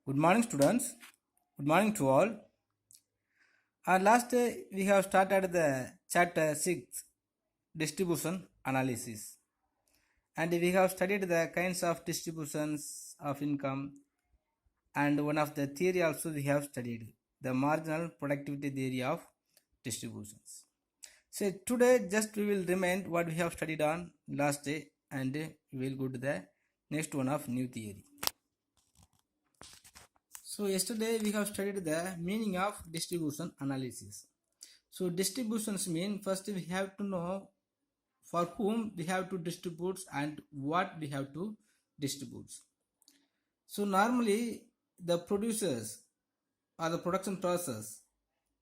Good morning, students. Good morning to all. Last day we have started the chapter 6 distribution analysis, and we have studied the kinds of distributions of income, and one of the theory also we have studied the marginal productivity theory of distributions. So today just we will remind what we have studied on last day, and we will go to the next one of new theory. So yesterday we have studied the meaning of distribution analysis. So distributions mean first we have to know for whom we have to distribute and what we have to distribute. So normally the producers or the production process,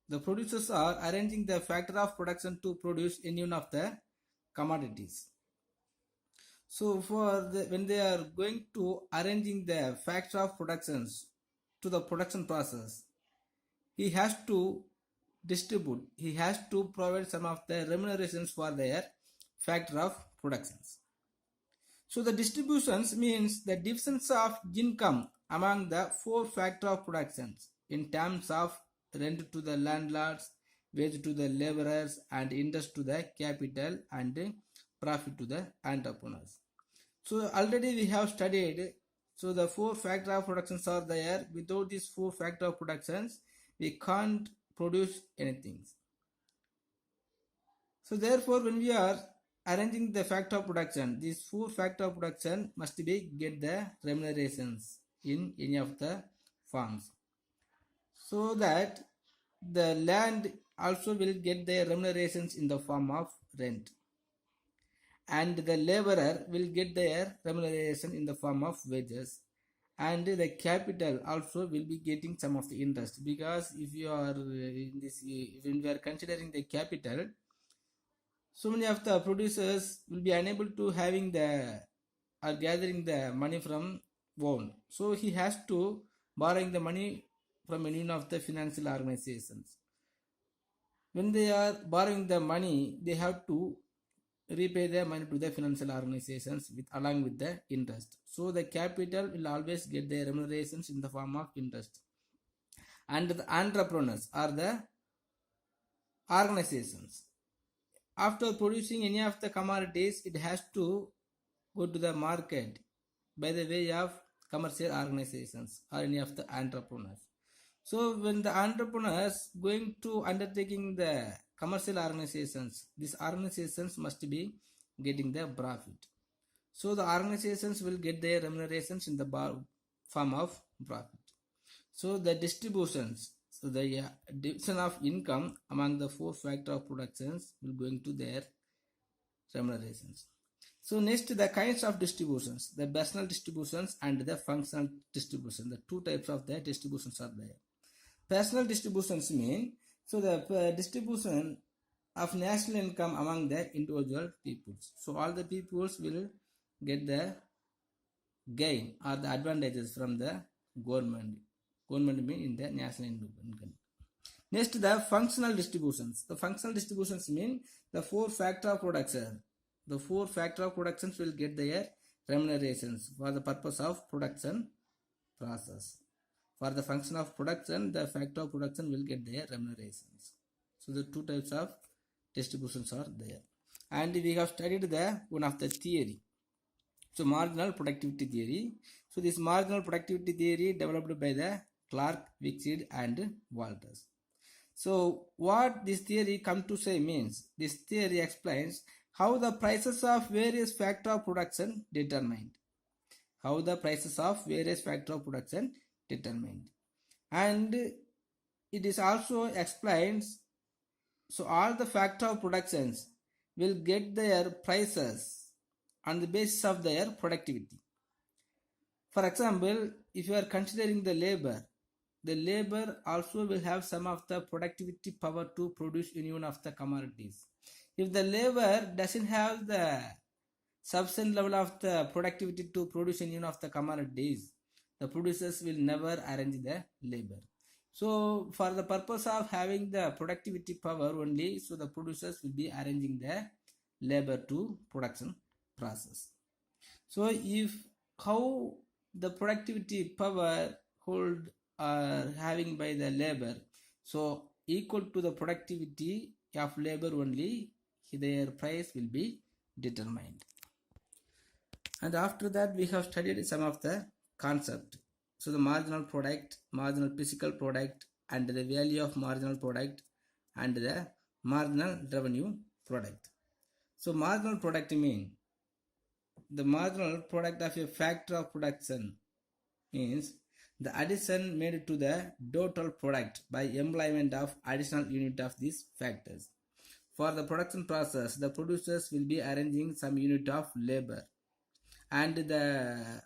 the producers are arranging the factor of production to produce any one of the commodities. So when they are going to arranging the factor of productions to the production process, he has to distribute, he has to provide some of the remunerations for their factor of productions. So the distributions means the divisions of income among the four factor of productions in terms of rent to the landlords, wage to the laborers, and interest to the capital, and profit to the entrepreneurs. So already we have studied, so the four factor of productions are there. Without these four factor of productions, we can't produce anything. So therefore, when we are arranging the factor of production, these four factor of production must be get the remunerations in any of the forms, so that the land also will get the remunerations in the form of rent, and the laborer will get their remuneration in the form of wages, and the capital also will be getting some of the interest, because if you are in this, when we are considering the capital, so many of the producers will be unable to having the or gathering the money from own, so he has to borrowing the money from any of the financial organizations. When they are borrowing the money, they have to repay the money to the financial organizations along with the interest. So the capital will always get the remunerations in the form of interest, and the entrepreneurs are the organizations. After producing any of the commodities, it has to go to the market by the way of commercial organizations or any of the entrepreneurs. So when the entrepreneurs going to undertaking the commercial organizations, these organizations must be getting the profit. So the organizations will get their remunerations in the form of profit. So the distributions, so the division of income among the four factor of productions will going to their remunerations. So next, the kinds of distributions, the personal distributions and the functional distribution. The two types of the distributions are there. Personal distributions mean, so the distribution of national income among the individual peoples. So all the peoples will get the gain or the advantages from the government. Government mean in the national income. Next, the functional distributions. The functional distributions mean the four factor of production. The four factor of productions will get their remunerations for the purpose of production process. For the function of production, the factor of production will get their remunerations. So the two types of distributions are there. And we have studied the one of the theory. So marginal productivity theory. So this marginal productivity theory developed by the Clark, Wicksteed, and Walters. So what this theory come to say means, this theory explains how the prices of various factor of production determined. How the prices of various factor of production determined. And it is also explains, so all the factor of productions will get their prices on the basis of their productivity. For example, if you are considering the labor also will have some of the productivity power to produce any one of the commodities. If the labor doesn't have the sufficient level of the productivity to produce any one of the commodities, the producers will never arrange the labor. So for the purpose of having the productivity power only, so the producers will be arranging the labor to production process. So if how the productivity power, hold or having by the labor, so equal to the productivity of labor only, their price will be determined. And after that we have studied some of the concept. So the marginal product, marginal physical product, and the value of marginal product, and the marginal revenue product. So marginal product mean the marginal product of a factor of production, means the addition made to the total product by employment of additional unit of these factors. For the production process, the producers will be arranging some unit of labor, and the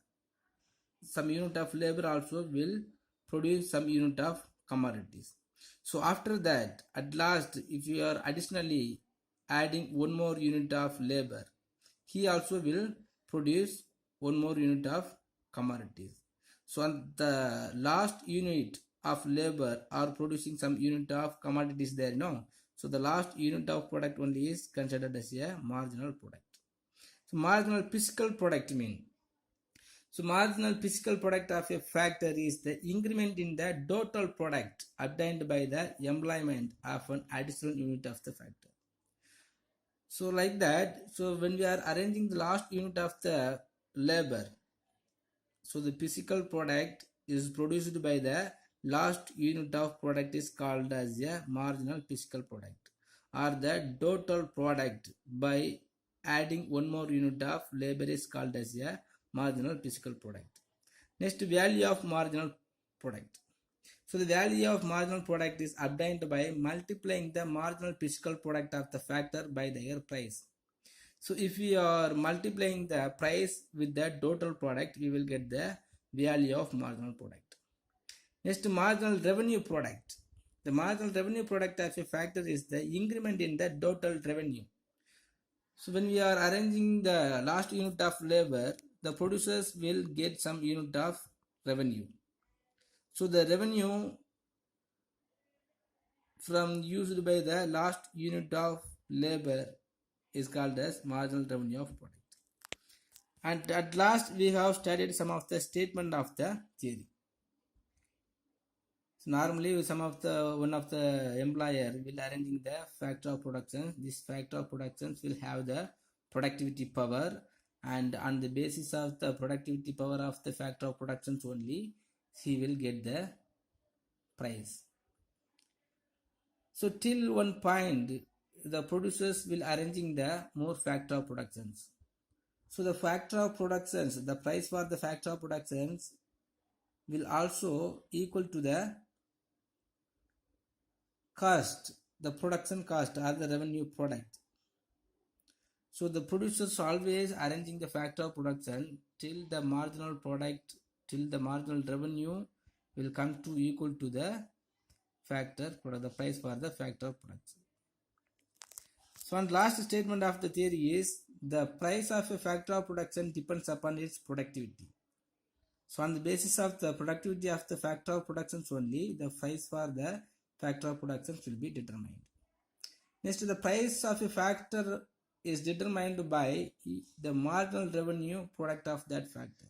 some unit of labor also will produce some unit of commodities. So after that, at last, if you are additionally adding one more unit of labor, he also will produce one more unit of commodities. So on the last unit of labor are producing some unit of commodities there, no? So the last unit of product only is considered as a marginal product. So marginal physical product mean, so marginal physical product of a factor is the increment in the total product obtained by the employment of an additional unit of the factor. So like that, so when we are arranging the last unit of the labor, so the physical product is produced by the last unit of product is called as a marginal physical product, or the total product by adding one more unit of labor is called as a marginal physical product. Next, value of marginal product. So the value of marginal product is obtained by multiplying the marginal physical product of the factor by their price. So if we are multiplying the price with the total product, we will get the value of marginal product. Next, marginal revenue product. The marginal revenue product of a factor is the increment in the total revenue. So when we are arranging the last unit of labor, the producers will get some unit of revenue. So the revenue from used by the last unit of labor is called as marginal revenue of product. And at last we have studied some of the statement of the theory. So normally one of the employer will arranging the factor of production. This factor of productions will have the productivity power, and on the basis of the productivity power of the factor of productions only, he will get the price. So till one point, the producers will arranging the more factor of productions. So the factor of productions, the price for the factor of productions will also equal to the cost, the production cost or the revenue product. So the producers always arranging the factor of production till the marginal product, till the marginal revenue will come to equal to the factor, the price for the factor of production. So one last statement of the theory is the price of a factor of production depends upon its productivity. So on the basis of the productivity of the factor of productions only, the price for the factor of productions will be determined. Next, the price of a factor is determined by the marginal revenue product of that factor.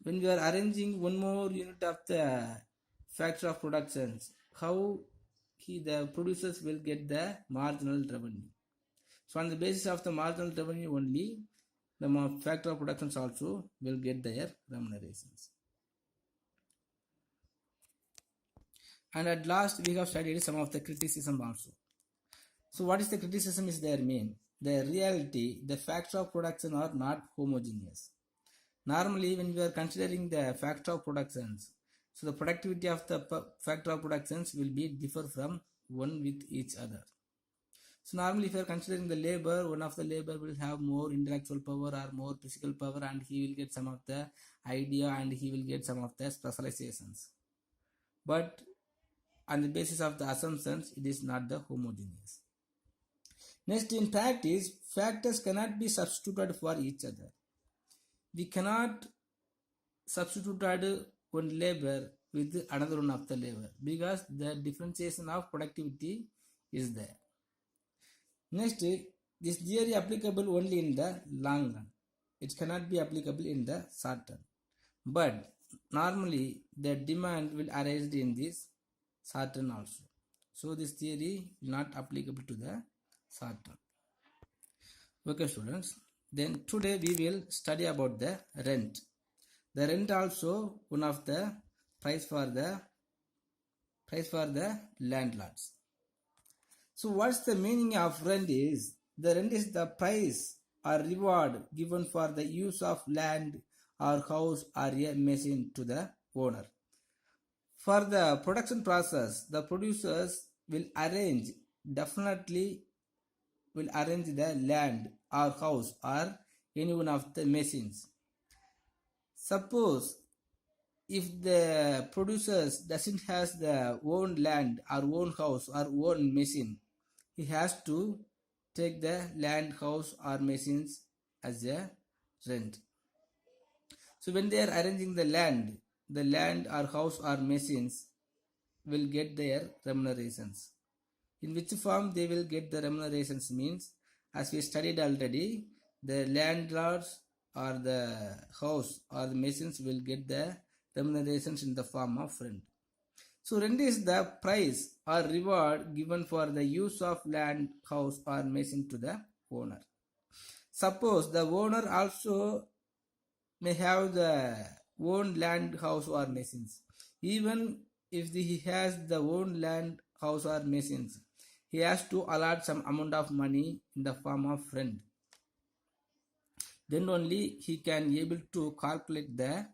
When we are arranging one more unit of the factor of productions, how the producers will get the marginal revenue. So on the basis of the marginal revenue only, the factor of productions also will get their remunerations. And at last we have studied some of the criticism also. So what is the criticism is there mean? The reality, the factor of production are not homogeneous. Normally when we are considering the factor of productions, so the productivity of the factor of productions will be differ from one with each other. So normally if you are considering the labor, one of the labor will have more intellectual power or more physical power, and he will get some of the idea and he will get some of the specializations. But on the basis of the assumptions, it is not the homogeneous. Next, in practice, factors cannot be substituted for each other. We cannot substitute one labor with another one of the labor because the differentiation of productivity is there. Next, this theory applicable only in the long run. It cannot be applicable in the short term. But normally the demand will arise in this short term also. So this theory is not applicable to the short term. Okay students, then today we will study about the rent. The rent also one of the price for the landlords. So what's the meaning of rent is? The rent is the price or reward given for the use of land or house or a machine to the owner. For the production process, the producers will definitely will arrange the land or house or any one of the machines. Suppose if the producers doesn't has the own land or own house or own machine, he has to take the land, house or machines as a rent. So when they are arranging the land or house or machines will get their remunerations. In which form they will get the remunerations means, as we studied already, the landlords or the house or the machines will get the remunerations in the form of rent. So rent is the price or reward given for the use of land, house or machine to the owner. Suppose the owner also may have the own land, house or machines. Even if he has the own land, house or machines, he has to allot some amount of money in the form of rent. Then only he can able to calculate the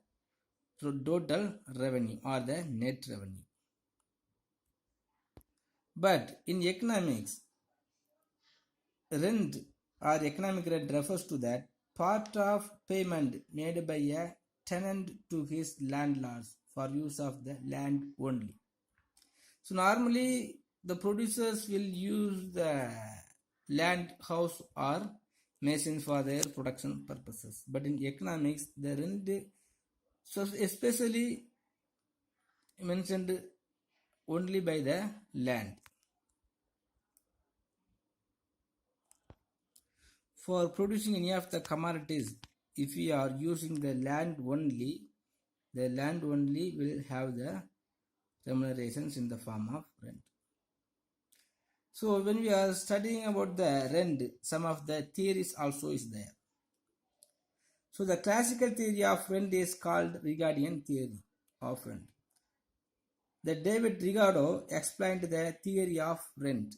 total revenue or the net revenue. But in economics, rent or economic rent refers to that part of payment made by a tenant to his landlords for use of the land only. So normally the producers will use the land, house or machines for their production purposes. But in economics, the rent, so especially mentioned only by the land. For producing any of the commodities, if we are using the land only will have the remunerations in the form of rent. So when we are studying about the rent, some of the theories also is there. So the classical theory of rent is called Ricardian theory of rent. The David Ricardo explained the theory of rent.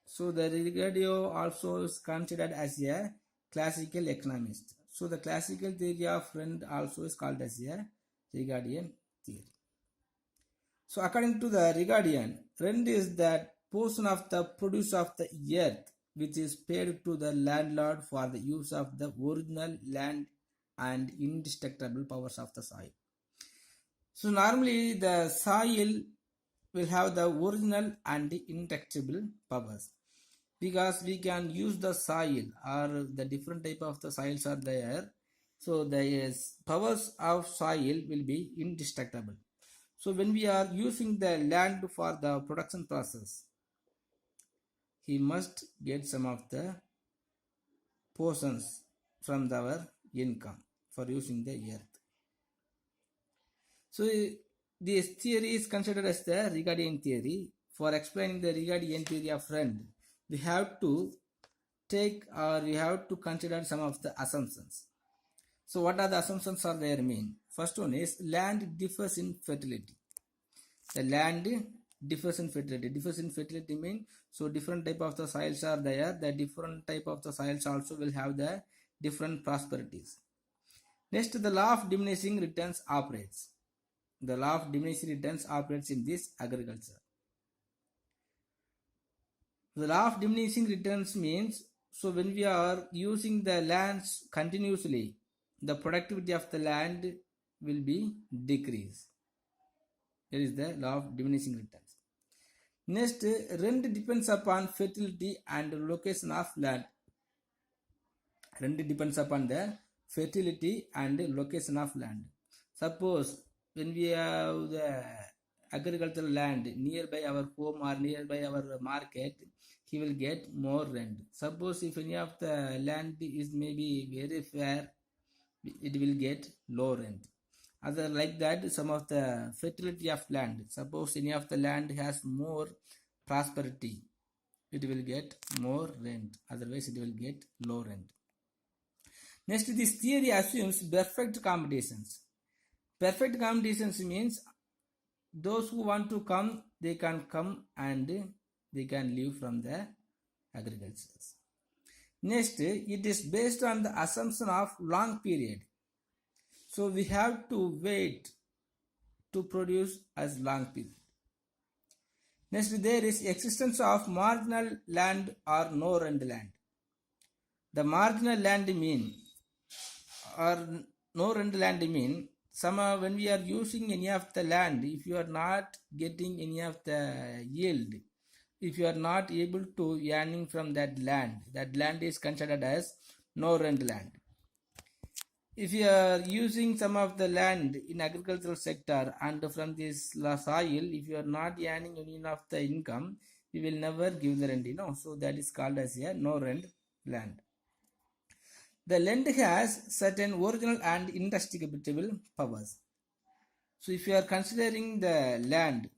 So the Ricardo also is considered as a classical economist. So the classical theory of rent also is called as a Ricardian theory. So according to the Ricardian, rent is that portion of the produce of the earth which is paid to the landlord for the use of the original land and indestructible powers of the soil. So normally the soil will have the original and indestructible powers, because we can use the soil or the different type of the soils are there. So the powers of soil will be indestructible. So when we are using the land for the production process, he must get some of the portions from our income for using the earth. So this theory is considered as the Ricardian theory. For explaining the Ricardian theory of rent, we have to consider some of the assumptions. So what are the assumptions are there mean? First one is land differs in fertility. The land differs in fertility. Differs in fertility means, so different type of the soils are there. The different type of the soils also will have the different prosperities. Next, the law of diminishing returns operates. The law of diminishing returns operates in this agriculture. The law of diminishing returns means, so when we are using the lands continuously, the productivity of the land will be decreased. That is the law of diminishing returns. Next, rent depends upon fertility and location of land. Rent depends upon the fertility and location of land. Suppose when we have the agricultural land nearby our home or nearby our market, he will get more rent. Suppose if any of the land is maybe very fair it will get low rent. Other like that, some of the fertility of land, suppose any of the land has more prosperity, it will get more rent, otherwise it will get low rent. Next, this theory assumes perfect competitions. Perfect competitions means those who want to come, they can come and they can live from the agriculture. Next, it is based on the assumption of long period. So we have to wait to produce as long period. Next, there is existence of marginal land or no rent land. The marginal land mean or no rent land mean when we are using any of the land, if you are not getting any of the yield, if you are not able to earning from that land is considered as no rent land. If you are using some of the land in agricultural sector and from this soil, if you are not earning any of the income, you will never give the rent, so that is called as a no rent land. The land has certain original and indestructible powers. So if you are considering the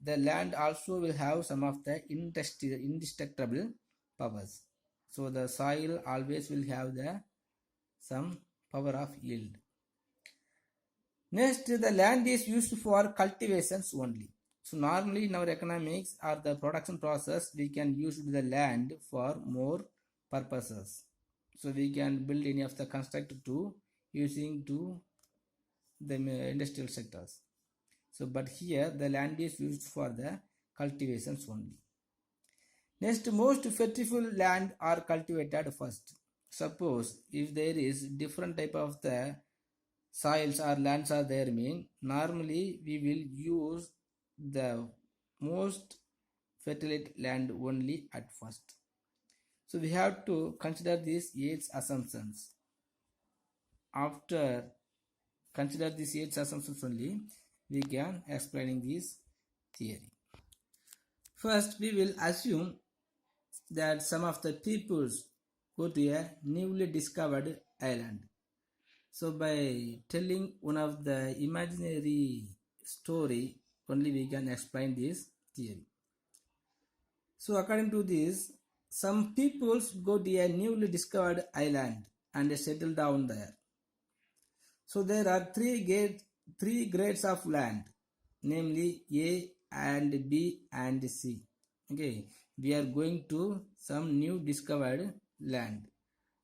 land also will have some of the indestructible powers. So the soil always will have some power of yield. Next, the land is used for cultivations only. So normally in our economics or the production process, we can use the land for more purposes. So we can build any of the construct to using to the industrial sectors. So but here the land is used for the cultivations only. Next, most fertile land are cultivated first. Suppose if there is different type of the soils or lands are there, mean normally we will use the most fertile land only at first. So we have to consider these 8 assumptions. After consider these 8 assumptions only, we can explaining this theory. First, we will assume that some of the peoples go to a newly discovered island. So by telling one of the imaginary story, only we can explain this theory. So according to this, some peoples go to a newly discovered island and settle down there. So there are three grades of land, namely A and B and C. Okay, we are going to some new discovered land,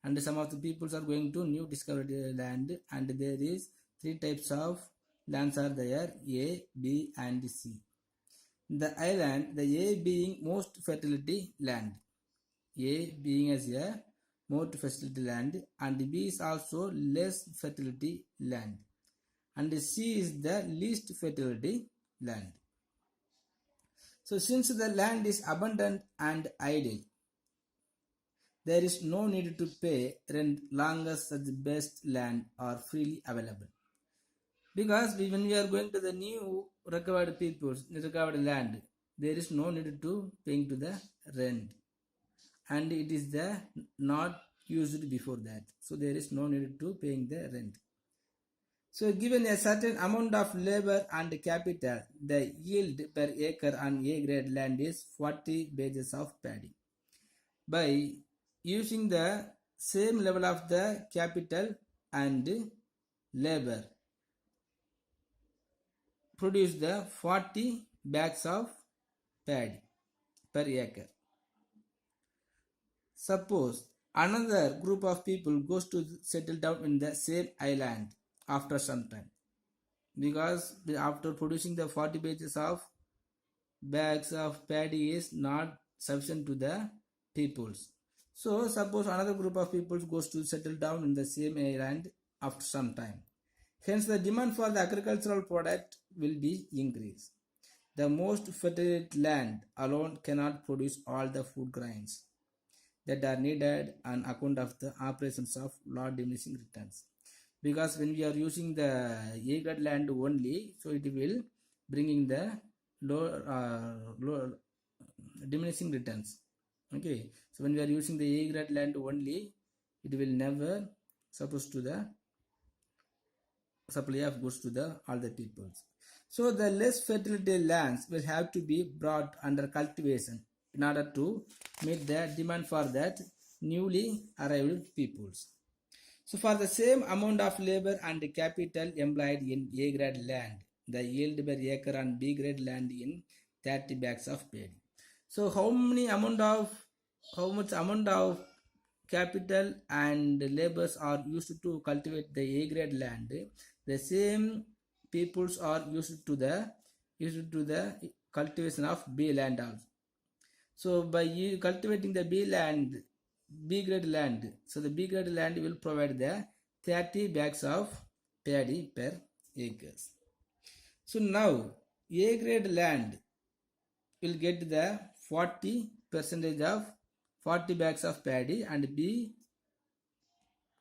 and some of the peoples are going to new discovered land, and there is 3 types of lands are there, A, B and C. The island, the A being most fertility land, A being as a most fertility land, and B is also less fertility land, and C is the least fertility land. So since the land is abundant and idle, there is no need to pay rent long as the best land are freely available. Because when we are going to the new recovered land, there is no need to paying to the rent, and it is not used before that, so there is no need to paying the rent. So given a certain amount of labor and capital, the yield per acre on A grade land is 40 bags of paddy. By using the same level of the capital and labor, produce the 40 bags of paddy per acre. Suppose another group of people goes to settle down in the same island after some time, because after producing the 40 bags of paddy is not sufficient to the peoples. So suppose another group of people goes to settle down in the same island after some time. Hence the demand for the agricultural product will be increased. The most fertile land alone cannot produce all the food grains that are needed on account of the operations of low diminishing returns. Because when we are using the A-grade land only, so it will bringing the low diminishing returns. Okay, so when we are using the A-grade land only, it will never supposed to the supply of goods to the all the peoples. So the less fertility lands will have to be brought under cultivation in order to meet the demand for that newly arrived peoples. So for the same amount of labor and capital employed in A grade land, the yield per acre on B grade land in 30 bags of paddy. So how much amount of capital and labors are used to cultivate the A grade land? The same peoples are used to the cultivation of B land also. So by cultivating the B grade land, so the B grade land will provide the 30 bags of paddy per acres. So now A grade land will get the 40 percentage of 40 bags of paddy, and B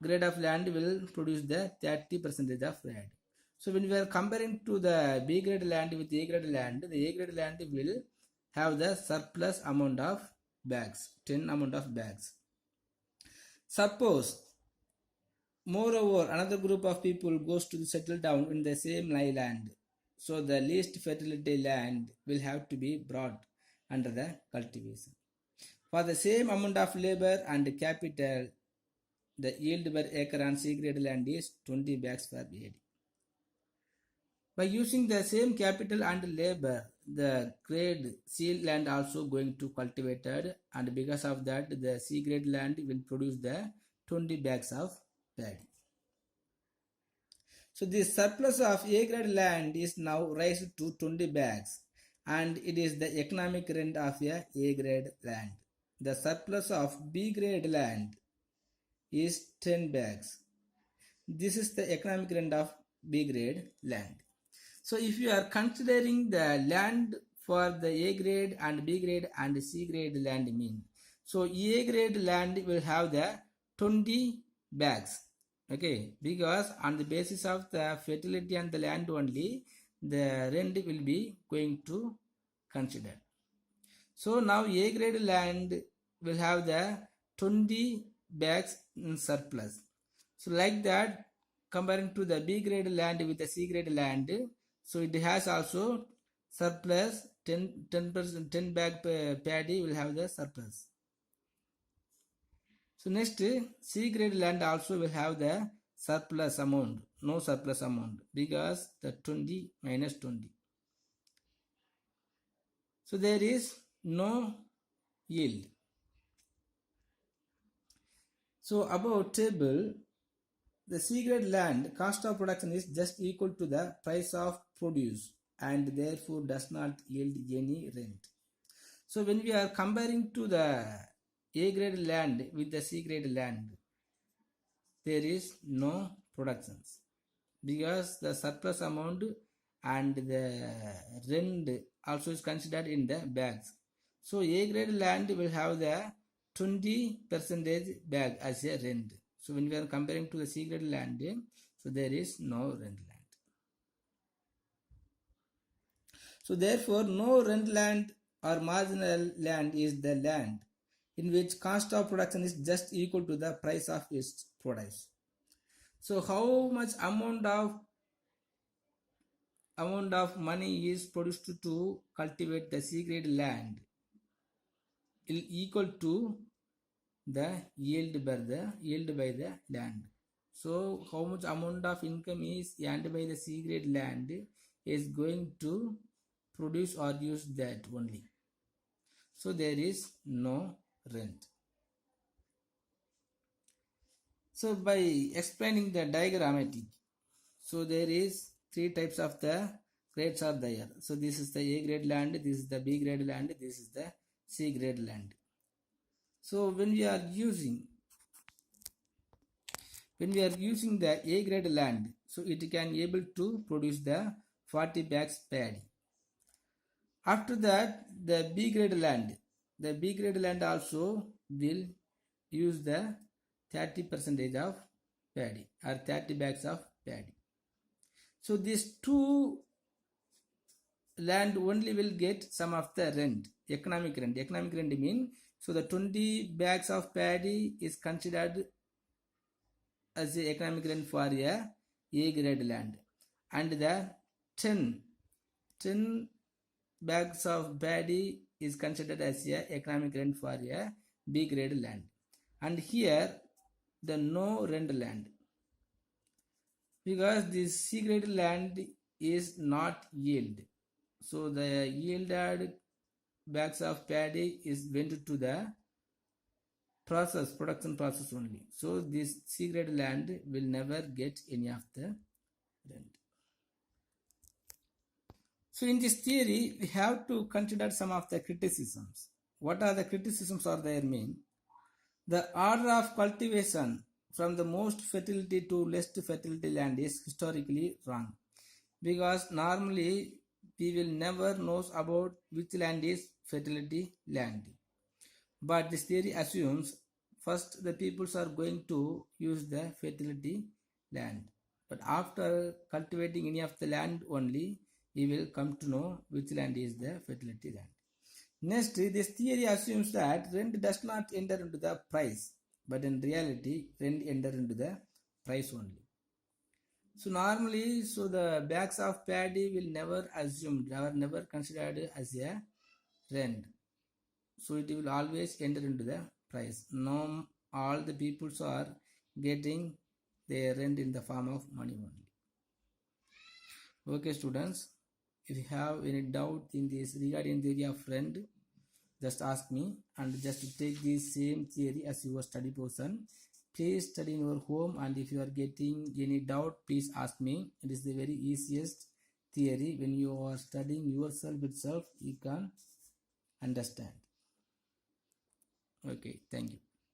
grade of land will produce the 30 percentage of paddy. So when we are comparing to the B grade land with A grade land, the A grade land will have the surplus amount of bags, 10 amount of bags. Suppose, moreover, another group of people goes to settle down in the same land. So the least fertility land will have to be brought under the cultivation. For the same amount of labor and capital, the yield per acre on C grade land is 20 bags per acre. By using the same capital and labor, the grade C land also going to cultivated, and because of that the C grade land will produce the 20 bags of paddy. So the surplus of A grade land is now raised to 20 bags, and it is the economic rent of A grade land. The surplus of B grade land is 10 bags. This is the economic rent of B grade land. So if you are considering the land for the A grade and B grade and C grade land mean, so A grade land will have the 20 bags, okay, because on the basis of the fertility and the land only the rent will be going to consider. So now A grade land will have the 20 bags in surplus. So like that, comparing to the B grade land with the C grade land, so it has also surplus 10% 10 bag paddy will have the surplus. So next, C grade land also will have the surplus amount, no surplus amount, because the 20 minus 20. So there is no yield. So above table, the C grade land cost of production is just equal to the price of produce and therefore does not yield any rent. So when we are comparing to the A grade land with the C grade land, there is no productions because the surplus amount and the rent also is considered in the bags. So A grade land will have the 20% bag as a rent. So when we are comparing to the C grade land, so there is no rent land. So therefore no rent land or marginal land is the land in which cost of production is just equal to the price of its produce. So how much amount of money is produced to cultivate the C grade land is equal to the yield by the land. So how much amount of income is earned by the C grade land is going to produce or use that only. So there is no rent. So by explaining the diagrammatic, so there is three types of the grades are there. So this is the A grade land, this is the B grade land, this is the C grade land. So when we are using the A grade land, so it can able to produce the 40 bags paddy. After that, the B grade land also will use the 30% of paddy or 30 bags of paddy. So these two land only will get some of the rent, economic rent. Economic rent mean, so the 20 bags of paddy is considered as the economic rent for a A grade land, and the 10 10 bags of paddy is considered as a economic rent for a B grade land. And here the no rent land, because this C grade land is not yield. So the yielded bags of paddy is went to the production process only. So this C grade land will never get any of the rent. So in this theory, we have to consider some of the criticisms. What are the criticisms are there mean? The order of cultivation from the most fertility to least fertility land is historically wrong, because normally we will never know about which land is fertility land. But this theory assumes first the peoples are going to use the fertility land, but after cultivating any of the land only, we will come to know which land is the fertility land. Next, this theory assumes that rent does not enter into the price, but in reality, rent enter into the price only. So normally, the bags of paddy will never assumed or never considered as a rent. So it will always enter into the price. Now all the peoples are getting their rent in the form of money only. Okay, students, if you have any doubt in this regarding the area of rent, just ask me, and just take the same theory as your study portion. Please study in your home, and if you are getting any doubt, please ask me. It is the very easiest theory. When you are studying yourself itself, you can understand. Okay, thank you.